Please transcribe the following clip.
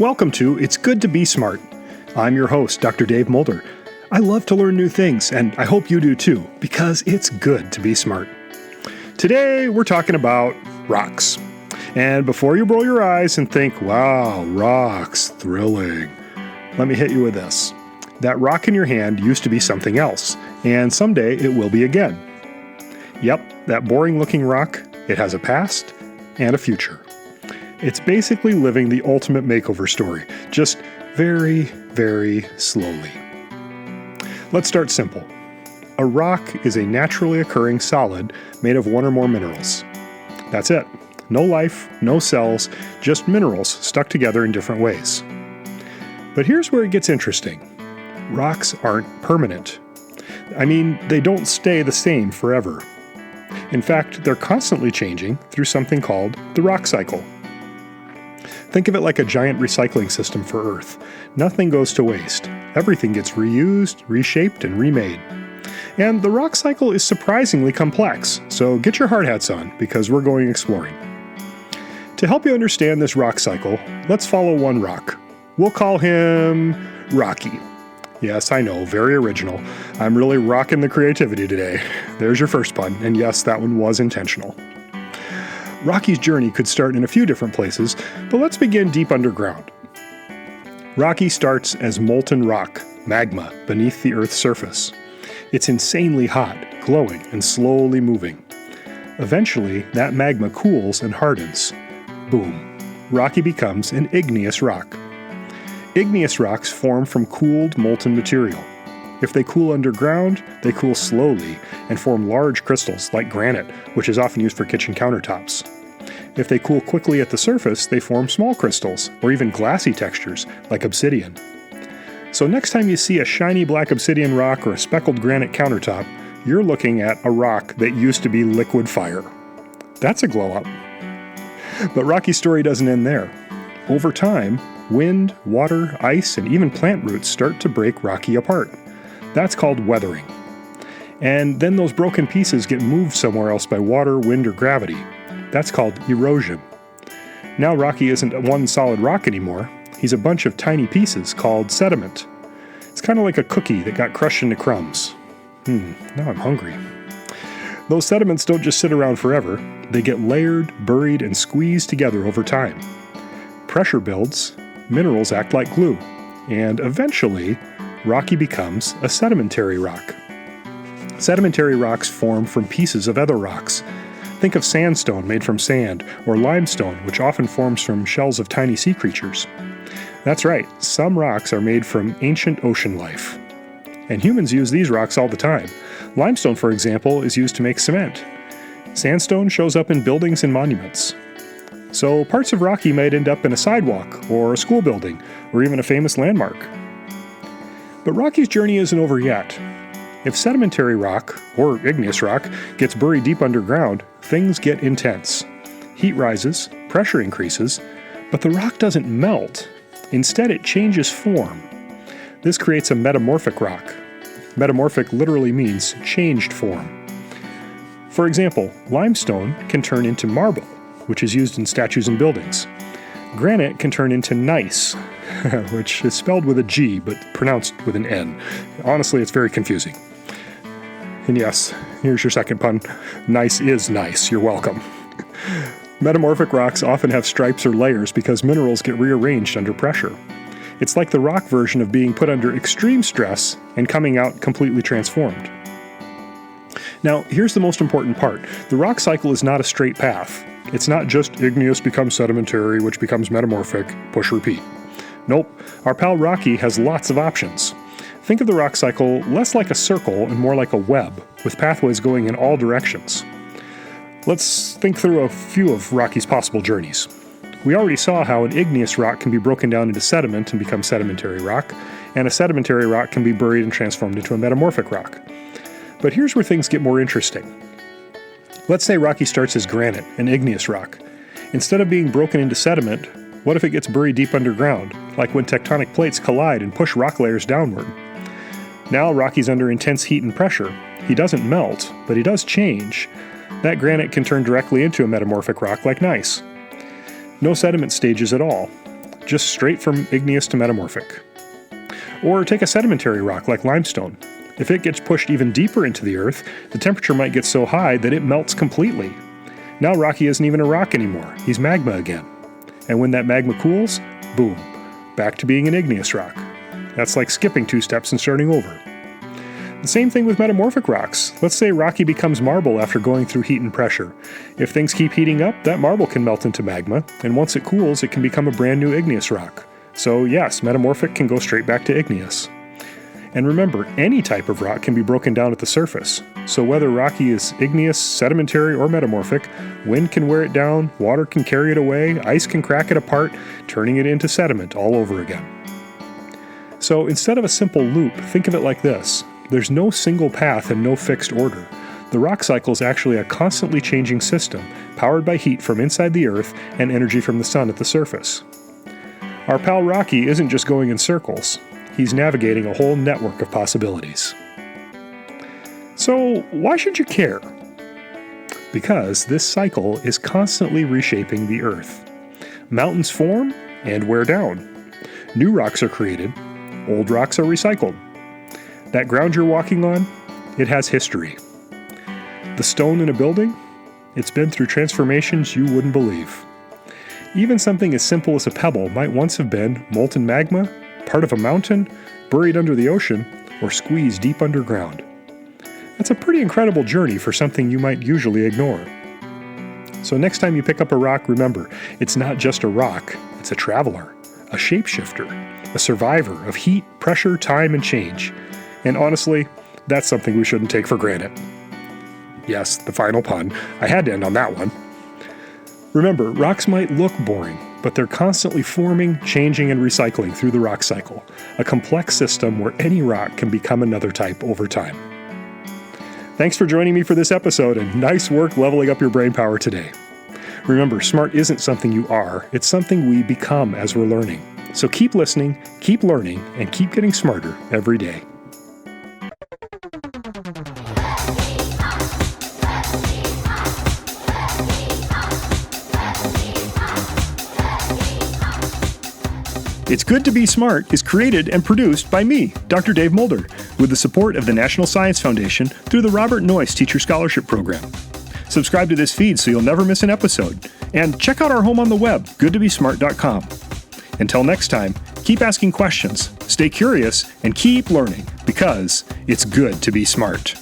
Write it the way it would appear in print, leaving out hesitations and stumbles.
Welcome to It's Good to Be Smart. I'm your host, Dr. Dave Mulder. I love to learn new things, and I hope you do too, because it's good to be smart. Today, we're talking about rocks. And before you roll your eyes and think, wow, rocks, thrilling, let me hit you with this. That rock in your hand used to be something else, and someday it will be again. Yep, that boring-looking rock, it has a past and a future. It's basically living the ultimate makeover story, just very, very slowly. Let's start simple. A rock is a naturally occurring solid made of one or more minerals. That's it. No life, no cells, just minerals stuck together in different ways. But here's where it gets interesting. Rocks aren't permanent. I mean, they don't stay the same forever. In fact, they're constantly changing through something called the rock cycle. Think of it like a giant recycling system for Earth. Nothing goes to waste. Everything gets reused, reshaped, and remade. And the rock cycle is surprisingly complex, so get your hard hats on, because we're going exploring. To help you understand this rock cycle, let's follow one rock. We'll call him Rocky. Yes, I know, very original. I'm really rocking the creativity today. There's your first pun, and yes, that one was intentional. Rocky's journey could start in a few different places, but let's begin deep underground. Rocky starts as molten rock, magma, beneath the Earth's surface. It's insanely hot, glowing, and slowly moving. Eventually, that magma cools and hardens. Boom. Rocky becomes an igneous rock. Igneous rocks form from cooled, molten material. If they cool underground, they cool slowly and form large crystals like granite, which is often used for kitchen countertops. If they cool quickly at the surface, they form small crystals, or even glassy textures, like obsidian. So next time you see a shiny black obsidian rock or a speckled granite countertop, you're looking at a rock that used to be liquid fire. That's a glow-up. But Rocky's story doesn't end there. Over time, wind, water, ice, and even plant roots start to break Rocky apart. That's called weathering. And then those broken pieces get moved somewhere else by water, wind, or gravity. That's called erosion. Now Rocky isn't one solid rock anymore. He's a bunch of tiny pieces called sediment. It's kind of like a cookie that got crushed into crumbs. Now I'm hungry. Those sediments don't just sit around forever. They get layered, buried, and squeezed together over time. Pressure builds, minerals act like glue, and eventually, Rocky becomes a sedimentary rock. Sedimentary rocks form from pieces of other rocks. Think of sandstone made from sand, or limestone, which often forms from shells of tiny sea creatures. That's right, some rocks are made from ancient ocean life. And humans use these rocks all the time. Limestone, for example, is used to make cement. Sandstone shows up in buildings and monuments. So parts of Rocky might end up in a sidewalk, or a school building, or even a famous landmark. But Rocky's journey isn't over yet. If sedimentary rock, or igneous rock, gets buried deep underground, things get intense. Heat rises, pressure increases, but the rock doesn't melt. Instead, it changes form. This creates a metamorphic rock. Metamorphic literally means changed form. For example, limestone can turn into marble, which is used in statues and buildings. Granite can turn into gneiss, which is spelled with a G but pronounced with an N. Honestly, it's very confusing. And yes, here's your second pun. Nice is nice. You're welcome. Metamorphic rocks often have stripes or layers because minerals get rearranged under pressure. It's like the rock version of being put under extreme stress and coming out completely transformed. Now, here's the most important part. The rock cycle is not a straight path. It's not just igneous becomes sedimentary, which becomes metamorphic, push repeat. Nope, our pal Rocky has lots of options. Think of the rock cycle less like a circle and more like a web, with pathways going in all directions. Let's think through a few of Rocky's possible journeys. We already saw how an igneous rock can be broken down into sediment and become sedimentary rock, and a sedimentary rock can be buried and transformed into a metamorphic rock. But here's where things get more interesting. Let's say Rocky starts as granite, an igneous rock. Instead of being broken into sediment, what if it gets buried deep underground, like when tectonic plates collide and push rock layers downward? Now Rocky's under intense heat and pressure. He doesn't melt, but he does change. That granite can turn directly into a metamorphic rock like gneiss. No sediment stages at all. just straight from igneous to metamorphic. Or take a sedimentary rock like limestone. If it gets pushed even deeper into the earth, the temperature might get so high that it melts completely. Now Rocky isn't even a rock anymore, he's magma again. And when that magma cools, boom, back to being an igneous rock. That's like skipping 2 steps and starting over. The same thing with metamorphic rocks. Let's say Rocky becomes marble after going through heat and pressure. If things keep heating up, that marble can melt into magma, and once it cools, it can become a brand new igneous rock. So yes, metamorphic can go straight back to igneous. And remember, any type of rock can be broken down at the surface. So whether Rocky is igneous, sedimentary, or metamorphic, wind can wear it down, water can carry it away, ice can crack it apart, turning it into sediment all over again. So instead of a simple loop, think of it like this. There's no single path and no fixed order. The rock cycle is actually a constantly changing system, powered by heat from inside the earth and energy from the sun at the surface. Our pal Rocky isn't just going in circles. He's navigating a whole network of possibilities. So, why should you care? Because this cycle is constantly reshaping the earth. Mountains form and wear down. New rocks are created. Old rocks are recycled. That ground you're walking on, it has history. The stone in a building, it's been through transformations you wouldn't believe. Even something as simple as a pebble might once have been molten magma, part of a mountain, buried under the ocean, or squeezed deep underground. That's a pretty incredible journey for something you might usually ignore. So next time you pick up a rock, remember, it's not just a rock, it's a traveler, a shapeshifter, a survivor of heat, pressure, time, and change. And honestly, that's something we shouldn't take for granted. Yes, the final pun. I had to end on that one. Remember, rocks might look boring, but they're constantly forming, changing, and recycling through the rock cycle, a complex system where any rock can become another type over time. Thanks for joining me for this episode, and nice work leveling up your brain power today. Remember, smart isn't something you are, it's something we become as we're learning. So keep listening, keep learning, and keep getting smarter every day. It's Good to Be Smart is created and produced by me, Dr. Dave Mulder, with the support of the National Science Foundation through the Robert Noyce Teacher Scholarship Program. Subscribe to this feed so you'll never miss an episode. And check out our home on the web, goodtobesmart.com. Until next time, keep asking questions, stay curious, and keep learning, because it's good to be smart.